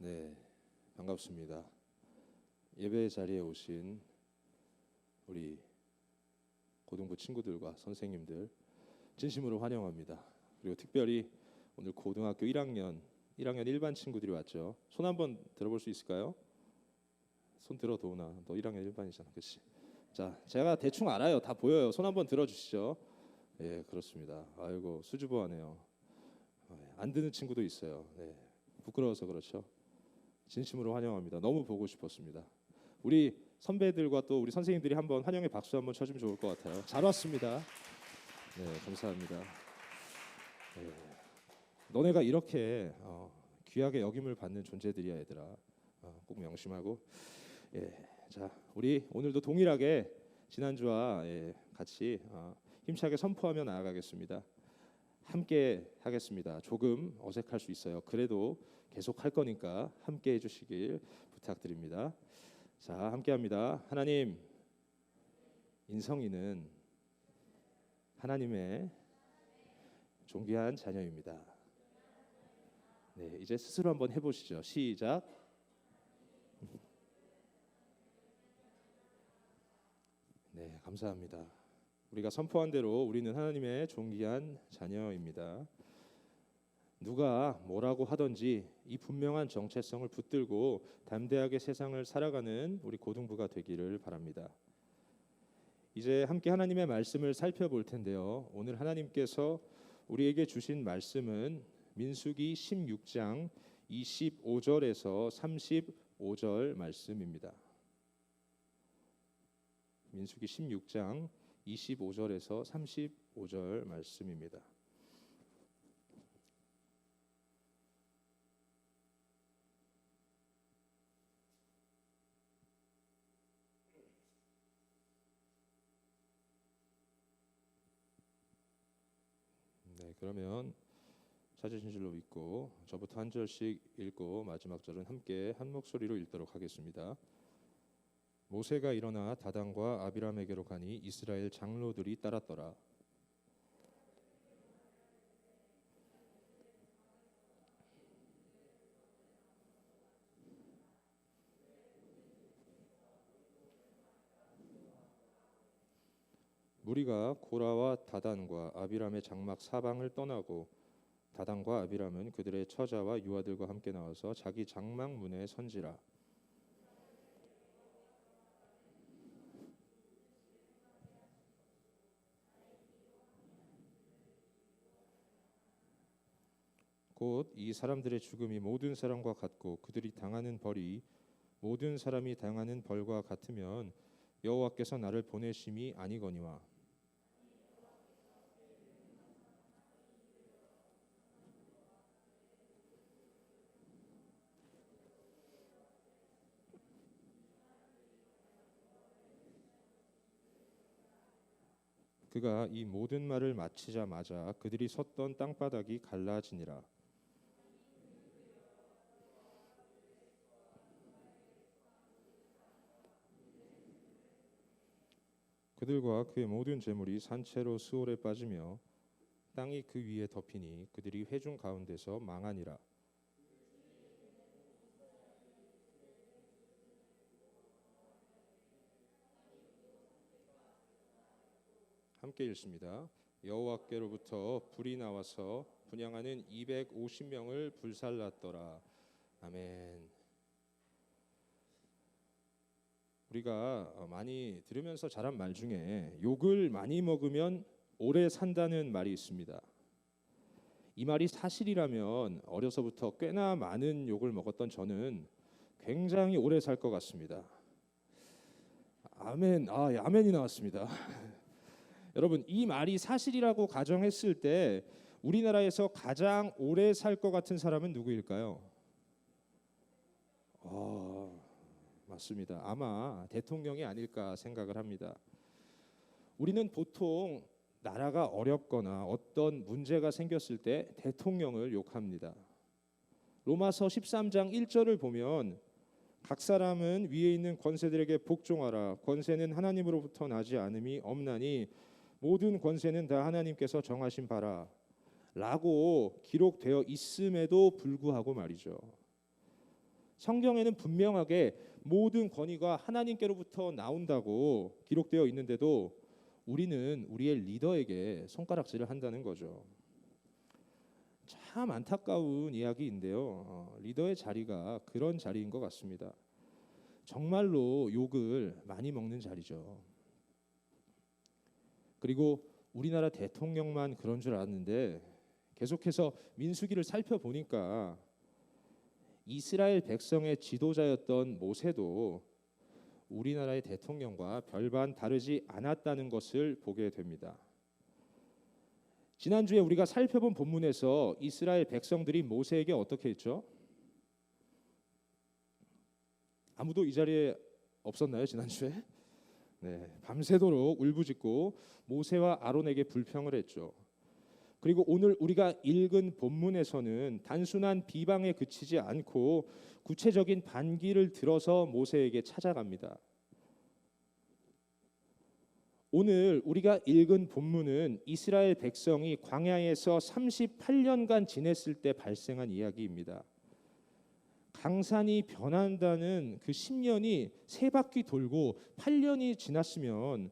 네, 반갑습니다. 예배 자리에 오신 우리 고등부 친구들과 선생님들 진심으로 환영합니다. 그리고 특별히 오늘 고등학교 1학년 일반 친구들이 왔죠. 손 한번 들어볼 수 있을까요? 손 들어 도우나. 너 1학년 일반이잖아, 그렇지? 자, 제가 대충 알아요. 다 보여요. 손 한번 들어주시죠. 예, 그렇습니다. 아이고 수줍어하네요. 안 드는 친구도 있어요. 네, 부끄러워서 그렇죠. 진심으로 환영합니다. 너무 보고 싶었습니다. 우리 선배들과 또 우리 선생님들이 한번 환영의 박수 한번 쳐주면 좋을 것 같아요. 잘 왔습니다. 네, 감사합니다. 네, 너네가 이렇게 귀하게 여김을 받는 존재들이야, 얘들아. 꼭 명심하고. 예, 자, 우리 오늘도 동일하게 지난주와 같이 힘차게 선포하며 나아가겠습니다. 함께 하겠습니다. 조금 어색할 수 있어요. 그래도 계속 할 거니까 함께 해주시길 부탁드립니다. 자, 함께합니다. 하나님, 인성이는 하나님의 존귀한 자녀입니다. 네, 이제 스스로 한번 해보시죠. 시작. 네, 감사합니다. 우리가 선포한 대로 우리는 하나님의 존귀한 자녀입니다. 누가 뭐라고 하든지 이 분명한 정체성을 붙들고 담대하게 세상을 살아가는 우리 고등부가 되기를 바랍니다. 이제 함께 하나님의 말씀을 살펴볼 텐데요. 오늘 하나님께서 우리에게 주신 말씀은 민수기 16장 25절에서 35절 말씀입니다. 민수기 16장 25절에서 35절 말씀입니다. 네, 그러면 찾으신 줄로 믿고 저부터 한 절씩 읽고 마지막 절은 함께 한 목소리로 읽도록 하겠습니다. 모세가 일어나 다단과 아비람에게로 가니 이스라엘 장로들이 따랐더라. 무리가 고라와 다단과 아비람의 장막 사방을 떠나고 다단과 아비람은 그들의 처자와 유아들과 함께 나와서 자기 장막 문에 선지라. 곧 이 사람들의 죽음이 모든 사람과 같고 그들이 당하는 벌이 모든 사람이 당하는 벌과 같으면 여호와께서 나를 보내심이 아니거니와. 그가 이 모든 말을 마치자마자 그들이 섰던 땅바닥이 갈라지니라. 그들과 그의 모든 재물이 산채로 수월에 빠지며 땅이 그 위에 덮이니 그들이 회중 가운데서 망하니라. 함께 읽습니다. 여호와께로부터 불이 나와서 분향하는 250명을 불살랐더라. 아멘. 우리가 많이 들으면서 자란 말 중에 욕을 많이 먹으면 오래 산다는 말이 있습니다. 이 말이 사실이라면 어려서부터 꽤나 많은 욕을 먹었던 저는 굉장히 오래 살 것 같습니다. 아멘. 아멘이 나왔습니다. 여러분, 이 말이 사실이라고 가정했을 때 우리나라에서 가장 오래 살 것 같은 사람은 누구일까요? 맞습니다. 아마 대통령이 아닐까 생각을 합니다. 우리는 보통 나라가 어렵거나 어떤 문제가 생겼을 때 대통령을 욕합니다. 로마서 13장 1절을 보면 각 사람은 위에 있는 권세들에게 복종하라. 권세는 하나님으로부터 나지 않음이 없나니 모든 권세는 다 하나님께서 정하신 바라 라고 기록되어 있음에도 불구하고 말이죠. 성경에는 분명하게 모든 권위가 하나님께로부터 나온다고 기록되어 있는데도 우리는 우리의 리더에게 손가락질을 한다는 거죠. 참 안타까운 이야기인데요. 리더의 자리가 그런 자리인 것 같습니다. 정말로 욕을 많이 먹는 자리죠. 그리고 우리나라 대통령만 그런 줄 알았는데 계속해서 민수기를 살펴보니까 이스라엘 백성의 지도자였던 모세도 우리나라의 대통령과 별반 다르지 않았다는 것을 보게 됩니다. 지난주에 우리가 살펴본 본문에서 이스라엘 백성들이 모세에게 어떻게 했죠? 아무도 이 자리에 없었나요, 지난주에? 네, 밤새도록 울부짖고 모세와 아론에게 불평을 했죠. 그리고 오늘 우리가 읽은 본문에서는 단순한 비방에 그치지 않고 구체적인 반기를 들어서 모세에게 찾아갑니다. 오늘 우리가 읽은 본문은 이스라엘 백성이 광야에서 38년간 지냈을 때 발생한 이야기입니다. 강산이 변한다는 그 10년이 세 바퀴 돌고 8년이 지났으면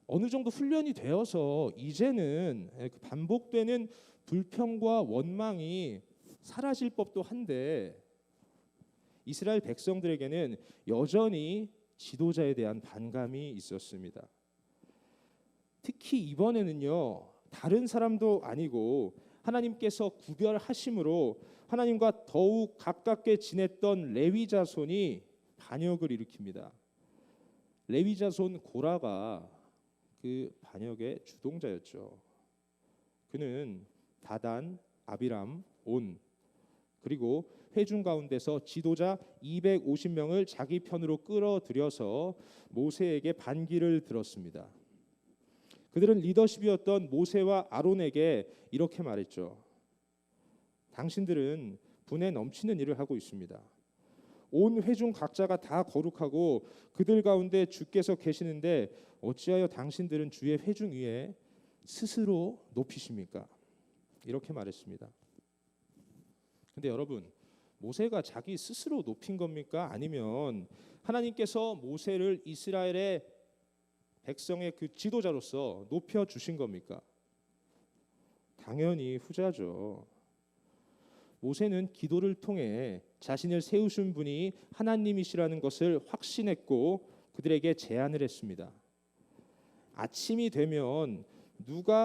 어느 정도 훈련이 되어서 이제는 반복되는 불평과 원망이 사라질 법도 한데 이스라엘 백성들에게는 여전히 지도자에 대한 반감이 있었습니다. 특히 이번에는요, 다른 사람도 아니고 하나님께서 구별하심으로 하나님과 더욱 가깝게 지냈던 레위 자손이 반역을 일으킵니다. 레위 자손 고라가 그 반역의 주동자였죠. 그는 다단, 아비람, 온 그리고 회중 가운데서 지도자 250명을 자기 편으로 끌어들여서 모세에게 반기를 들었습니다. 그들은 리더십이었던 모세와 아론에게 이렇게 말했죠. 당신들은 분에 넘치는 일을 하고 있습니다. 온 회중 각자가 다 거룩하고 그들 가운데 주께서 계시는데 어찌하여 당신들은 주의 회중 위에 스스로 높이십니까? 이렇게 말했습니다. 근데 여러분, 모세가 자기 스스로 높인 겁니까? 아니면 하나님께서 모세를 이스라엘의 백성의 그 지도자로서 높여 주신 겁니까? 당연히 후자죠. 모세는 기도를 통해 자신을 세우신 분이 하나님이시라는 것을 확신했고 그들에게 제안을 했습니다. 아침이 되면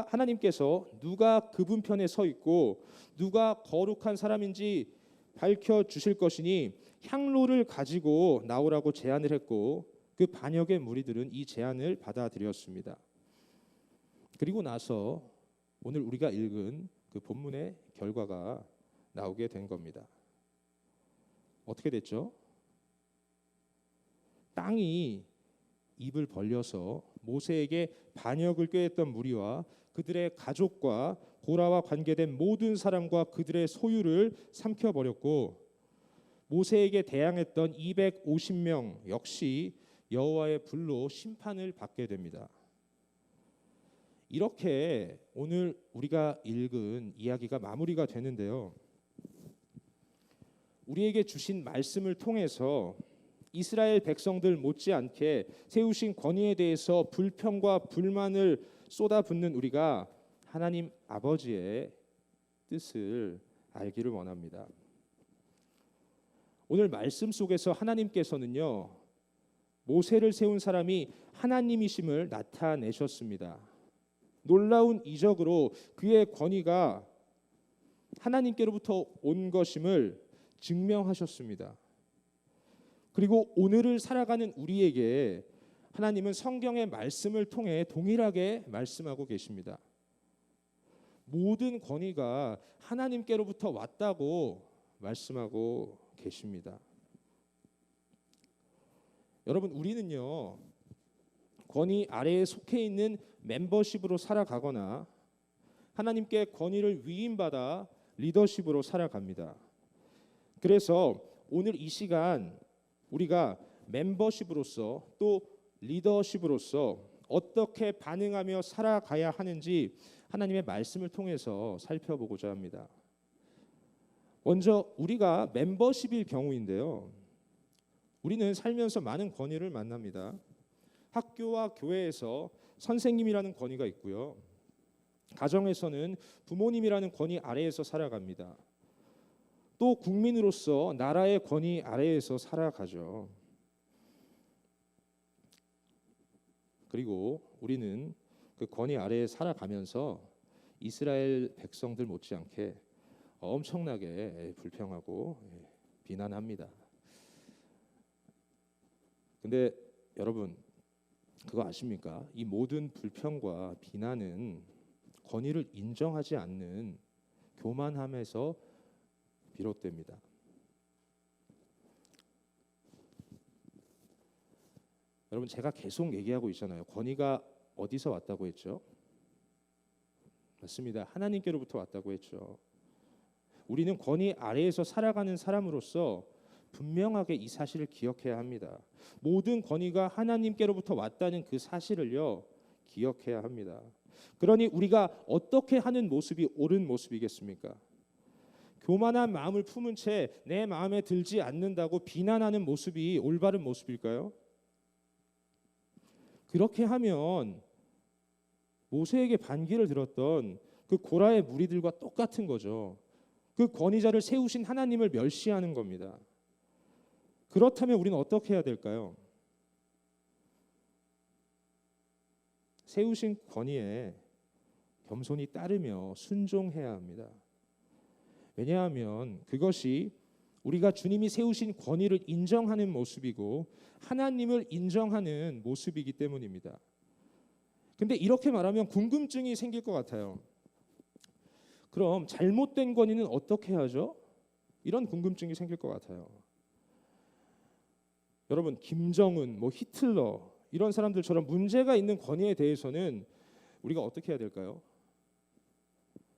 하나님께서 누가 그분 편에 서 있고 누가 거룩한 사람인지 밝혀 주실 것이니 향로를 가지고 나오라고 제안을 했고 그 반역의 무리들은 이 제안을 받아들였습니다. 그리고 나서 오늘 우리가 읽은 그 본문의 결과가 나오게 된 겁니다. 어떻게 됐죠? 땅이 입을 벌려서 모세에게 반역을 꾀했던 무리와 그들의 가족과 고라와 관계된 모든 사람과 그들의 소유를 삼켜버렸고 모세에게 대항했던 250명 역시 여호와의 불로 심판을 받게 됩니다. 이렇게 오늘 우리가 읽은 이야기가 마무리가 되는데요. 우리에게 주신 말씀을 통해서 이스라엘 백성들 못지않게 세우신 권위에 대해서 불평과 불만을 쏟아붓는 우리가 하나님 아버지의 뜻을 알기를 원합니다. 오늘 말씀 속에서 하나님께서는요, 모세를 세운 사람이 하나님이심을 나타내셨습니다. 놀라운 이적으로 그의 권위가 하나님께로부터 온 것임을 증명하셨습니다. 그리고 오늘을 살아가는 우리에게 하나님은 성경의 말씀을 통해 동일하게 말씀하고 계십니다. 모든 권위가 하나님께로부터 왔다고 말씀하고 계십니다. 여러분, 우리는요, 권위 아래에 속해 있는 멤버십으로 살아가거나 하나님께 권위를 위임받아 리더십으로 살아갑니다. 그래서 오늘 이 시간 우리가 멤버십으로서 또 리더십으로서 어떻게 반응하며 살아가야 하는지 하나님의 말씀을 통해서 살펴보고자 합니다. 먼저 우리가 멤버십일 경우인데요. 우리는 살면서 많은 권위를 만납니다. 학교와 교회에서 선생님이라는 권위가 있고요. 가정에서는 부모님이라는 권위 아래에서 살아갑니다. 또 국민으로서 나라의 권위 아래에서 살아가죠. 그리고 우리는 그 권위 아래에 살아가면서 이스라엘 백성들 못지않게 엄청나게 불평하고 비난합니다. 근데 여러분 그거 아십니까? 이 모든 불평과 비난은 권위를 인정하지 않는 교만함에서 비롯됩니다. 여러분 제가 계속 얘기하고 있잖아요. 권위가 어디서 왔다고 했죠? 맞습니다. 하나님께로부터 왔다고 했죠. 우리는 권위 아래에서 살아가는 사람으로서 분명하게 이 사실을 기억해야 합니다. 모든 권위가 하나님께로부터 왔다는 그 사실을요 기억해야 합니다. 그러니 우리가 어떻게 하는 모습이 옳은 모습이겠습니까? 교만한 마음을 품은 채 내 마음에 들지 않는다고 비난하는 모습이 올바른 모습일까요? 그렇게 하면 모세에게 반기를 들었던 그 고라의 무리들과 똑같은 거죠. 그 권위자를 세우신 하나님을 멸시하는 겁니다. 그렇다면 우리는 어떻게 해야 될까요? 세우신 권위에 겸손히 따르며 순종해야 합니다. 왜냐하면 그것이 우리가 주님이 세우신 권위를 인정하는 모습이고 하나님을 인정하는 모습이기 때문입니다. 근데 이렇게 말하면 궁금증이 생길 것 같아요. 그럼 잘못된 권위는 어떻게 하죠? 이런 궁금증이 생길 것 같아요. 여러분 김정은, 히틀러 이런 사람들처럼 문제가 있는 권위에 대해서는 우리가 어떻게 해야 될까요?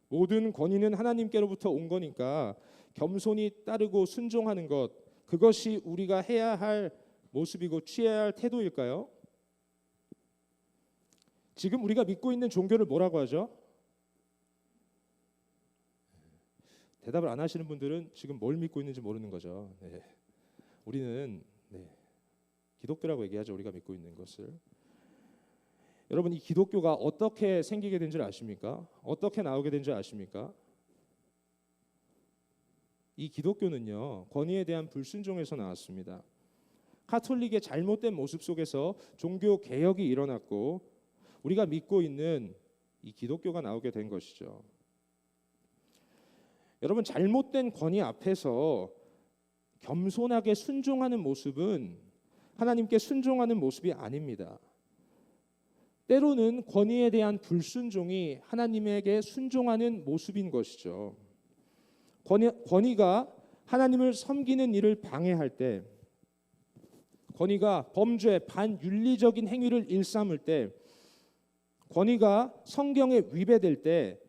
모든 권위는 하나님께로부터 온 거니까 겸손히 따르고 순종하는 것, 그것이 우리가 해야 할 모습이고 취해야 할 태도일까요? 지금 우리가 믿고 있는 종교를 뭐라고 하죠? 대답을 안 하시는 분들은 지금 뭘 믿고 있는지 모르는 거죠. 네. 우리는 기독교라고 얘기하죠. 우리가 믿고 있는 것을. 여러분 이 기독교가 어떻게 생기게 된 줄 아십니까? 어떻게 나오게 된 줄 아십니까? 이 기독교는요 권위에 대한 불순종에서 나왔습니다. 카톨릭의 잘못된 모습 속에서 종교 개혁이 일어났고 우리가 믿고 있는 이 기독교가 나오게 된 것이죠. 여러분 잘못된 권위 앞에서 겸손하게 순종하는 모습은 하나님께 순종하는 모습이 아닙니다. 때로는 권위에 대한 불순종이 하나님에게 순종하는 모습인 것이죠. 권위가 하나님을 섬기는 일을 방해할 때, 권위가 범죄, 반윤리적인 행위를 일삼을 때, 권위가 성경에 위배될 때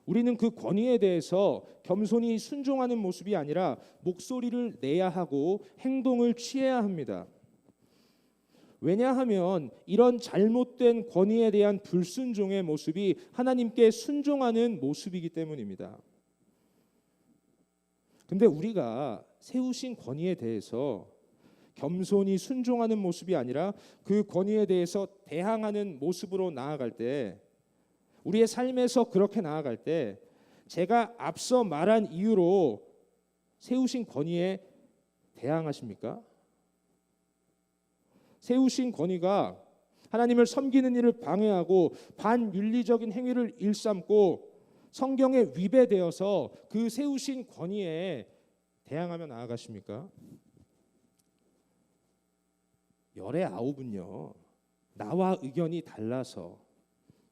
우리는 그 권위에 대해서 겸손히 순종하는 모습이 아니라 목소리를 내야 하고 행동을 취해야 합니다. 왜냐하면 이런 잘못된 권위에 대한 불순종의 모습이 하나님께 순종하는 모습이기 때문입니다. 근데 우리가 세우신 권위에 대해서 겸손히 순종하는 모습이 아니라 그 권위에 대해서 대항하는 모습으로 나아갈 때, 우리의 삶에서 그렇게 나아갈 때 제가 앞서 말한 이유로 세우신 권위에 대항하십니까? 세우신 권위가 하나님을 섬기는 일을 방해하고 반윤리적인 행위를 일삼고 성경에 위배되어서 그 세우신 권위에 대항하며 나아가십니까? 열의 아홉은요 나와 의견이 달라서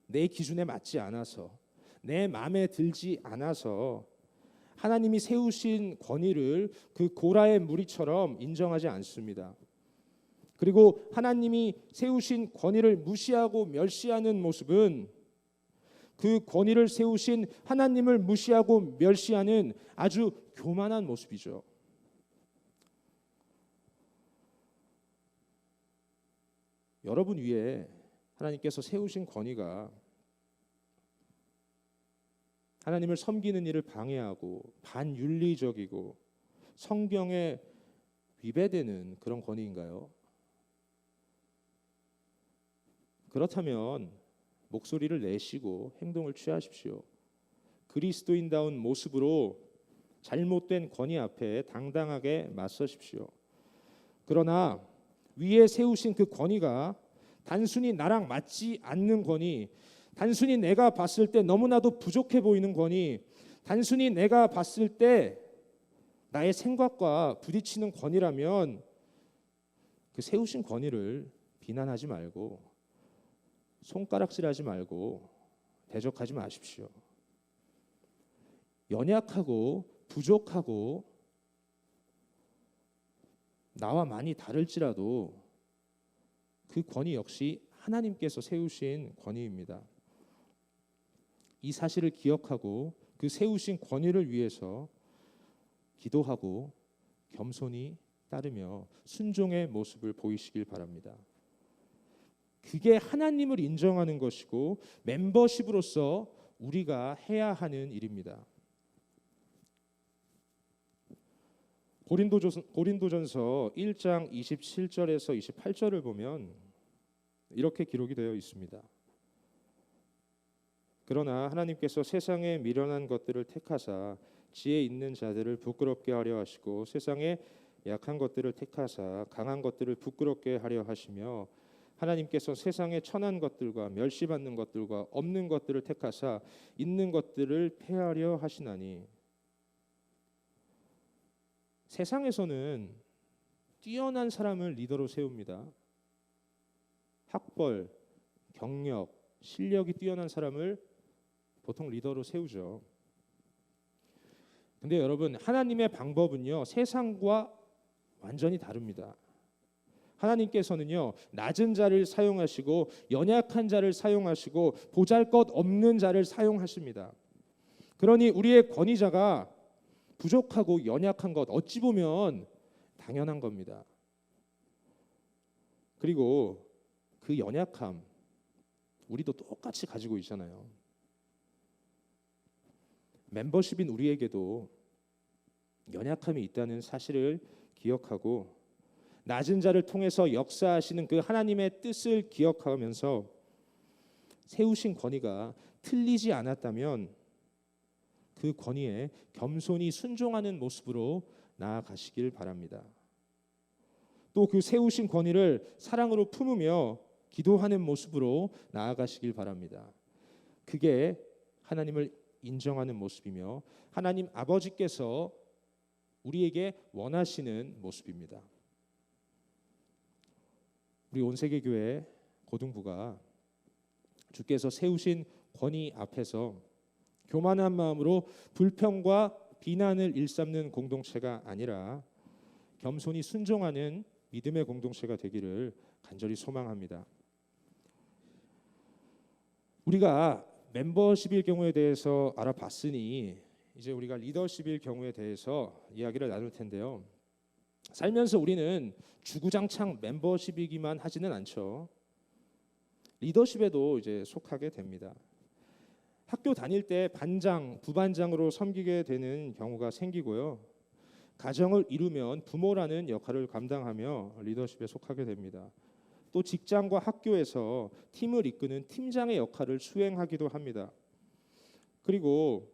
내 기준에 맞지 않아서 내 마음에 들지 않아서 하나님이 세우신 권위를 그 고라의 무리처럼 인정하지 않습니다. 그리고 하나님이 세우신 권위를 무시하고 멸시하는 모습은 그 권위를 세우신 하나님을 무시하고 멸시하는 아주 교만한 모습이죠. 여러분 위에 하나님께서 세우신 권위가 하나님을 섬기는 일을 방해하고 반윤리적이고 성경에 위배되는 그런 권위인가요? 그렇다면 목소리를 내시고 행동을 취하십시오. 그리스도인다운 모습으로 잘못된 권위 앞에 당당하게 맞서십시오. 그러나 위에 세우신 그 권위가 단순히 나랑 맞지 않는 권위, 단순히 내가 봤을 때 너무나도 부족해 보이는 권위, 단순히 내가 봤을 때 나의 생각과 부딪히는 권위라면 그 세우신 권위를 비난하지 말고 손가락질하지 말고 대적하지 마십시오. 연약하고 부족하고 나와 많이 다를지라도 그 권위 역시 하나님께서 세우신 권위입니다. 이 사실을 기억하고 그 세우신 권위를 위해서 기도하고 겸손히 따르며 순종의 모습을 보이시길 바랍니다. 그게 하나님을 인정하는 것이고 멤버십으로서 우리가 해야 하는 일입니다. 고린도전서 1장 27절에서 28절을 보면 이렇게 기록이 되어 있습니다. 그러나 하나님께서 세상에 미련한 것들을 택하사 지혜 있는 자들을 부끄럽게 하려 하시고 세상에 약한 것들을 택하사 강한 것들을 부끄럽게 하려 하시며 하나님께서 세상에 천한 것들과 멸시받는 것들과 없는 것들을 택하사 있는 것들을 폐하려 하시나니. 세상에서는 뛰어난 사람을 리더로 세웁니다. 학벌, 경력, 실력이 뛰어난 사람을 보통 리더로 세우죠. 근데 여러분, 하나님의 방법은요, 세상과 완전히 다릅니다. 하나님께서는요, 낮은 자를 사용하시고 연약한 자를 사용하시고 보잘것없는 자를 사용하십니다. 그러니 우리의 권위자가 부족하고 연약한 것 어찌 보면 당연한 겁니다. 그리고 그 연약함 우리도 똑같이 가지고 있잖아요. 멤버십인 우리에게도 연약함이 있다는 사실을 기억하고 낮은 자를 통해서 역사하시는 그 하나님의 뜻을 기억하면서 세우신 권위가 틀리지 않았다면 그 권위에 겸손히 순종하는 모습으로 나아가시길 바랍니다. 또 그 세우신 권위를 사랑으로 품으며 기도하는 모습으로 나아가시길 바랍니다. 그게 하나님을 인정하는 모습이며 하나님 아버지께서 우리에게 원하시는 모습입니다. 우리 온세계교회 고등부가 주께서 세우신 권위 앞에서 교만한 마음으로 불평과 비난을 일삼는 공동체가 아니라 겸손히 순종하는 믿음의 공동체가 되기를 간절히 소망합니다. 우리가 멤버십일 경우에 대해서 알아봤으니 이제 우리가 리더십일 경우에 대해서 이야기를 나눌 텐데요. 살면서 우리는 주구장창 멤버십이기만 하지는 않죠. 리더십에도 이제 속하게 됩니다. 학교 다닐 때 반장, 부반장으로 섬기게 되는 경우가 생기고요. 가정을 이루면 부모라는 역할을 감당하며 리더십에 속하게 됩니다. 또 직장과 학교에서 팀을 이끄는 팀장의 역할을 수행하기도 합니다. 그리고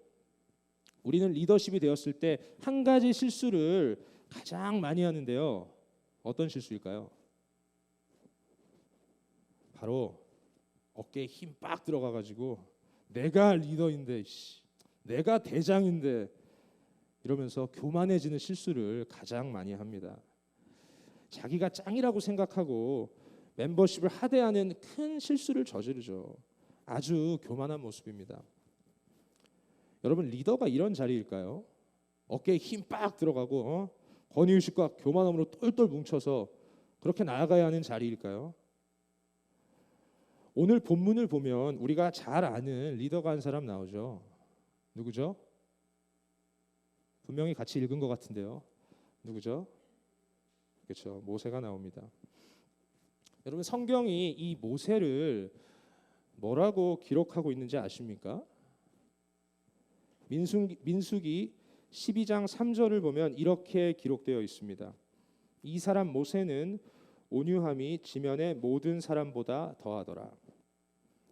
우리는 리더십이 되었을 때 한 가지 실수를 가장 많이 하는데요. 어떤 실수일까요? 바로 어깨에 힘 빡 들어가가지고 내가 리더인데, 내가 대장인데 이러면서 교만해지는 실수를 가장 많이 합니다. 자기가 짱이라고 생각하고 멤버십을 하대하는 큰 실수를 저지르죠. 아주 교만한 모습입니다. 여러분, 리더가 이런 자리일까요? 어깨에 힘 빡 들어가고 권위의식과 교만함으로 똘똘 뭉쳐서 그렇게 나아가야 하는 자리일까요? 오늘 본문을 보면 우리가 잘 아는 리더가 한 사람 나오죠. 누구죠? 분명히 같이 읽은 것 같은데요. 누구죠? 그렇죠. 모세가 나옵니다. 여러분, 성경이 이 모세를 뭐라고 기록하고 있는지 아십니까? 민수기 12장 3절을 보면 이렇게 기록되어 있습니다. 이 사람 모세는 온유함이 지면의 모든 사람보다 더하더라.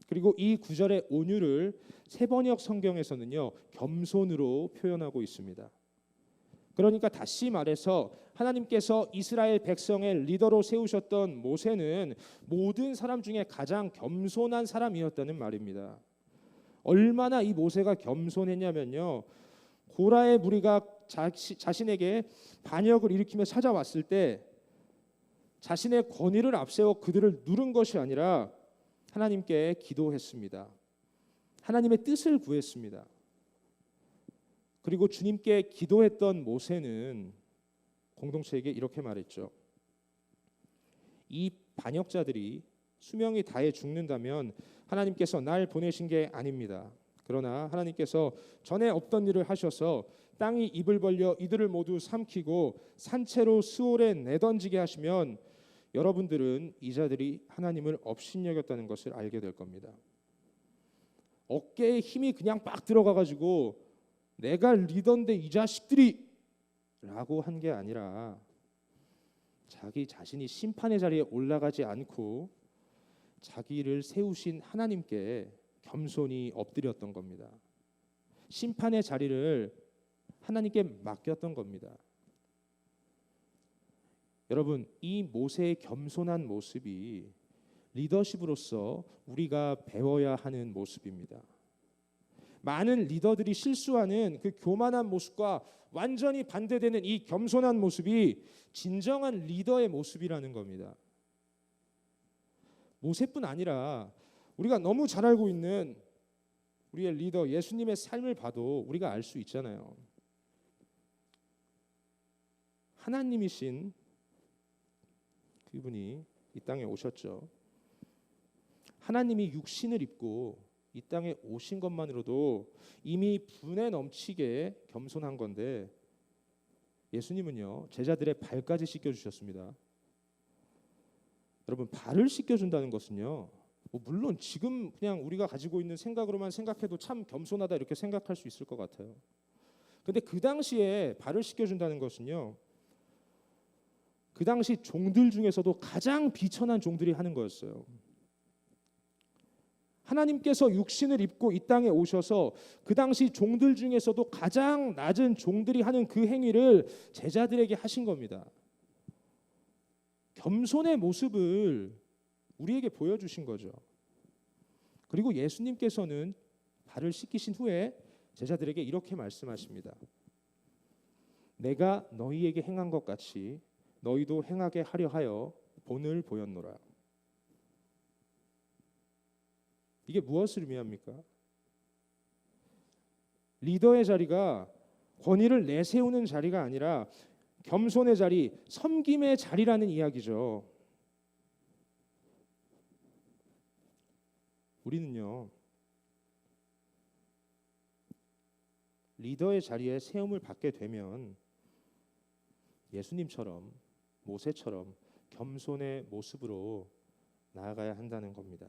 그리고 이 구절의 온유를 세번역 성경에서는요 겸손으로 표현하고 있습니다. 그러니까 다시 말해서 하나님께서 이스라엘 백성의 리더로 세우셨던 모세는 모든 사람 중에 가장 겸손한 사람이었다는 말입니다. 얼마나 이 모세가 겸손했냐면요, 고라의 무리가 자신에게 반역을 일으키며 찾아왔을 때 자신의 권위를 앞세워 그들을 누른 것이 아니라 하나님께 기도했습니다. 하나님의 뜻을 구했습니다. 그리고 주님께 기도했던 모세는 공동체에게 이렇게 말했죠. 이 반역자들이 수명이 다해 죽는다면 하나님께서 날 보내신 게 아닙니다. 그러나 하나님께서 전에 없던 일을 하셔서 땅이 입을 벌려 이들을 모두 삼키고 산채로 스올에 내던지게 하시면 여러분들은 이 자들이 하나님을 업신여겼다는 것을 알게 될 겁니다. 어깨에 힘이 그냥 빡 들어가가지고 내가 리더인데 이 자식들이 라고 한 게 아니라 자기 자신이 심판의 자리에 올라가지 않고 자기를 세우신 하나님께 겸손히 엎드렸던 겁니다. 심판의 자리를 하나님께 맡겼던 겁니다. 여러분, 이 모세의 겸손한 모습이 리더십으로서 우리가 배워야 하는 모습입니다. 많은 리더들이 실수하는 그 교만한 모습과 완전히 반대되는 이 겸손한 모습이 진정한 리더의 모습이라는 겁니다. 모세뿐 아니라 우리가 너무 잘 알고 있는 우리의 리더 예수님의 삶을 봐도 우리가 알 수 있잖아요. 하나님이신 그분이 이 땅에 오셨죠. 하나님이 육신을 입고 이 땅에 오신 것만으로도 이미 분에 넘치게 겸손한 건데 예수님은요 제자들의 발까지 씻겨주셨습니다. 여러분, 발을 씻겨준다는 것은요 물론 지금 그냥 우리가 가지고 있는 생각으로만 생각해도 참 겸손하다 이렇게 생각할 수 있을 것 같아요. 근데 그 당시에 발을 씻겨준다는 것은요 그 당시 종들 중에서도 가장 비천한 종들이 하는 거였어요. 하나님께서 육신을 입고 이 땅에 오셔서 그 당시 종들 중에서도 가장 낮은 종들이 하는 그 행위를 제자들에게 하신 겁니다. 겸손의 모습을 우리에게 보여주신 거죠. 그리고 예수님께서는 발을 씻기신 후에 제자들에게 이렇게 말씀하십니다. 내가 너희에게 행한 것 같이 너희도 행하게 하려 하여 본을 보였노라. 이게 무엇을 의미합니까? 리더의 자리가 권위를 내세우는 자리가 아니라 겸손의 자리, 섬김의 자리라는 이야기죠. 우리는요 리더의 자리에 세움을 받게 되면 예수님처럼 모세처럼 겸손의 모습으로 나아가야 한다는 겁니다.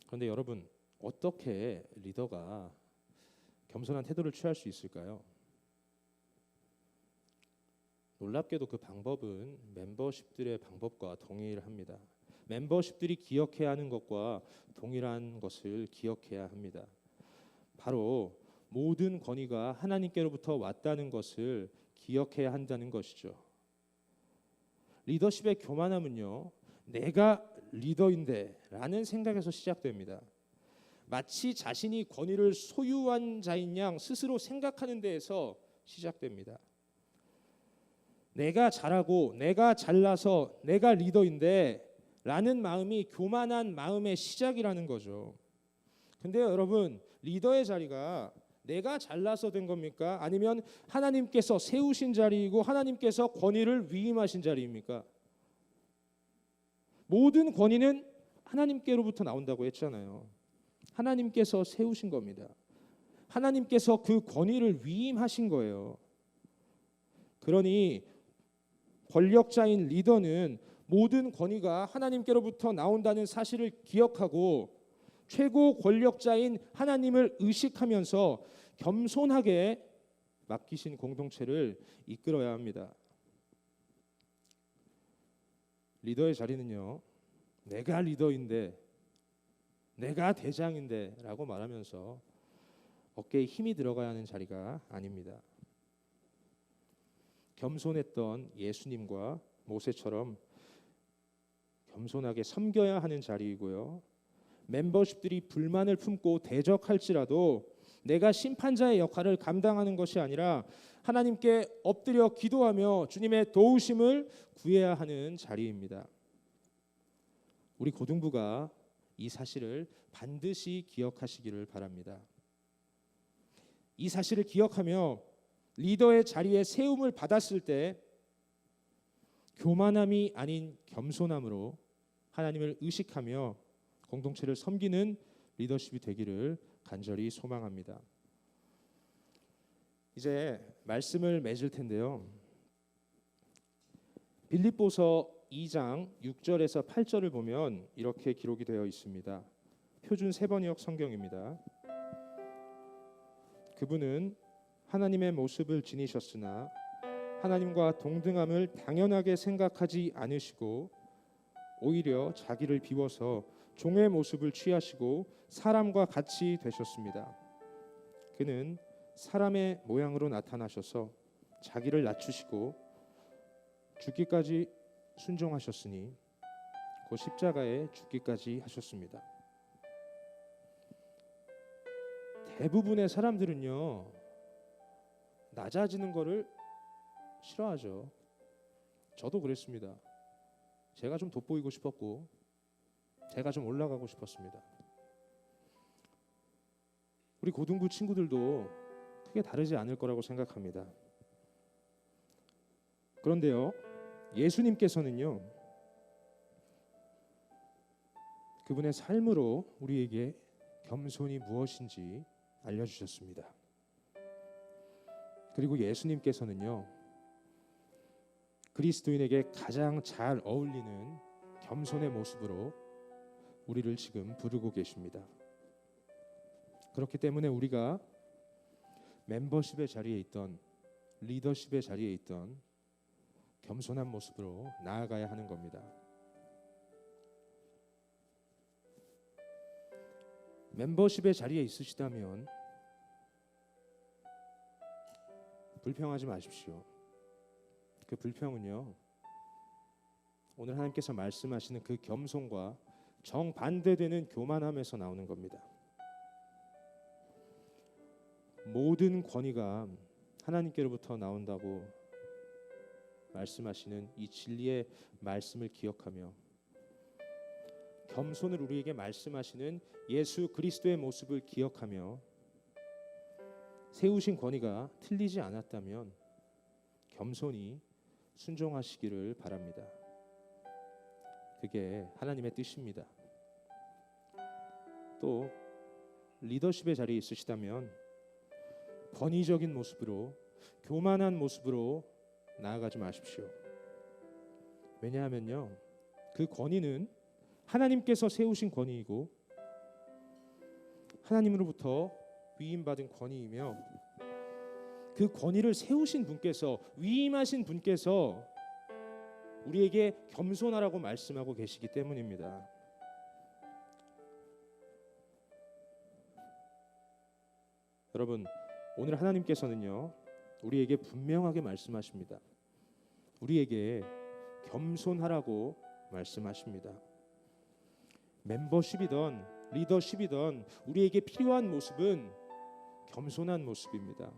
그런데 여러분, 어떻게 리더가 겸손한 태도를 취할 수 있을까요? 놀랍게도 그 방법은 멤버십들의 방법과 동일합니다. 멤버십들이 기억해야 하는 것과 동일한 것을 기억해야 합니다. 바로 모든 권위가 하나님께로부터 왔다는 것을 기억해야 한다는 것이죠. 리더십의 교만함은요, 내가 리더인데 라는 생각에서 시작됩니다. 마치 자신이 권위를 소유한 자인 양 스스로 생각하는 데에서 시작됩니다. 내가 잘하고 내가 잘나서 내가 리더인데 라는 마음이 교만한 마음의 시작이라는 거죠. 근데 여러분, 리더의 자리가 내가 잘나서 된 겁니까? 아니면 하나님께서 세우신 자리이고 하나님께서 권위를 위임하신 자리입니까? 모든 권위는 하나님께로부터 나온다고 했잖아요. 하나님께서 세우신 겁니다. 하나님께서 그 권위를 위임하신 거예요. 그러니 권력자인 리더는 모든 권위가 하나님께로부터 나온다는 사실을 기억하고 최고 권력자인 하나님을 의식하면서 겸손하게 맡기신 공동체를 이끌어야 합니다. 리더의 자리는요, 내가 리더인데, 내가 대장인데 라고 말하면서 어깨에 힘이 들어가야 하는 자리가 아닙니다. 겸손했던 예수님과 모세처럼 겸손하게 섬겨야 하는 자리이고요, 멤버십들이 불만을 품고 대적할지라도 내가 심판자의 역할을 감당하는 것이 아니라 하나님께 엎드려 기도하며 주님의 도우심을 구해야 하는 자리입니다. 우리 고등부가 이 사실을 반드시 기억하시기를 바랍니다. 이 사실을 기억하며 리더의 자리에 세움을 받았을 때 교만함이 아닌 겸손함으로 하나님을 의식하며 공동체를 섬기는 리더십이 되기를 간절히 소망합니다. 이제 말씀을 맺을 텐데요. 빌립보서 2장 6절에서 8절을 보면 이렇게 기록이 되어 있습니다. 표준 세번역 성경입니다. 그분은 하나님의 모습을 지니셨으나 하나님과 동등함을 당연하게 생각하지 않으시고 오히려 자기를 비워서 종의 모습을 취하시고 사람과 같이 되셨습니다. 그는 사람의 모양으로 나타나셔서 자기를 낮추시고 죽기까지 순종하셨으니 그 십자가에 죽기까지 하셨습니다. 대부분의 사람들은요, 낮아지는 거를 싫어하죠. 저도 그랬습니다. 제가 좀 돋보이고 싶었고 제가 좀 올라가고 싶었습니다. 우리 고등부 친구들도 크게 다르지 않을 거라고 생각합니다. 그런데요, 예수님께서는요, 그분의 삶으로 우리에게 겸손이 무엇인지 알려주셨습니다. 그리고 예수님께서는요, 그리스도인에게 가장 잘 어울리는 겸손의 모습으로 우리를 지금 부르고 계십니다. 그렇기 때문에 우리가 멤버십의 자리에 있던, 리더십의 자리에 있던 겸손한 모습으로 나아가야 하는 겁니다. 멤버십의 자리에 있으시다면 불평하지 마십시오. 그 불평은요, 오늘 하나님께서 말씀하시는 그 겸손과 정반대되는 교만함에서 나오는 겁니다. 모든 권위가 하나님께로부터 나온다고 말씀하시는 이 진리의 말씀을 기억하며 겸손을 우리에게 말씀하시는 예수 그리스도의 모습을 기억하며 세우신 권위가 틀리지 않았다면 겸손히 순종하시기를 바랍니다. 그게 하나님의 뜻입니다. 또 리더십의 자리에 있으시다면 권위적인 모습으로, 교만한 모습으로 나아가지 마십시오. 왜냐하면요, 그 권위는 하나님께서 세우신 권위이고 하나님으로부터 위임받은 권위이며 그 권위를 세우신 분께서, 위임하신 분께서 우리에게 겸손하라고 말씀하고 계시기 때문입니다. 여러분, 오늘 하나님께서는요, 우리에게 분명하게 말씀하십니다. 우리에게 겸손하라고 말씀하십니다. 멤버십이든 리더십이든 우리에게 필요한 모습은 겸손한 모습입니다.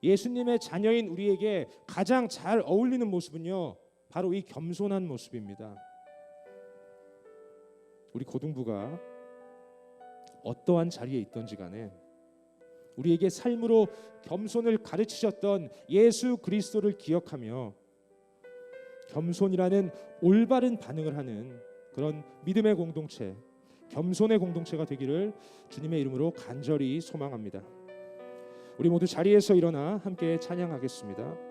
예수님의 자녀인 우리에게 가장 잘 어울리는 모습은요, 바로 이 겸손한 모습입니다. 우리 고등부가 어떠한 자리에 있든지 간에 우리에게 삶으로 겸손을 가르치셨던 예수 그리스도를 기억하며 겸손이라는 올바른 반응을 하는 그런 믿음의 공동체, 겸손의 공동체가 되기를 주님의 이름으로 간절히 소망합니다. 우리 모두 자리에서 일어나 함께 찬양하겠습니다.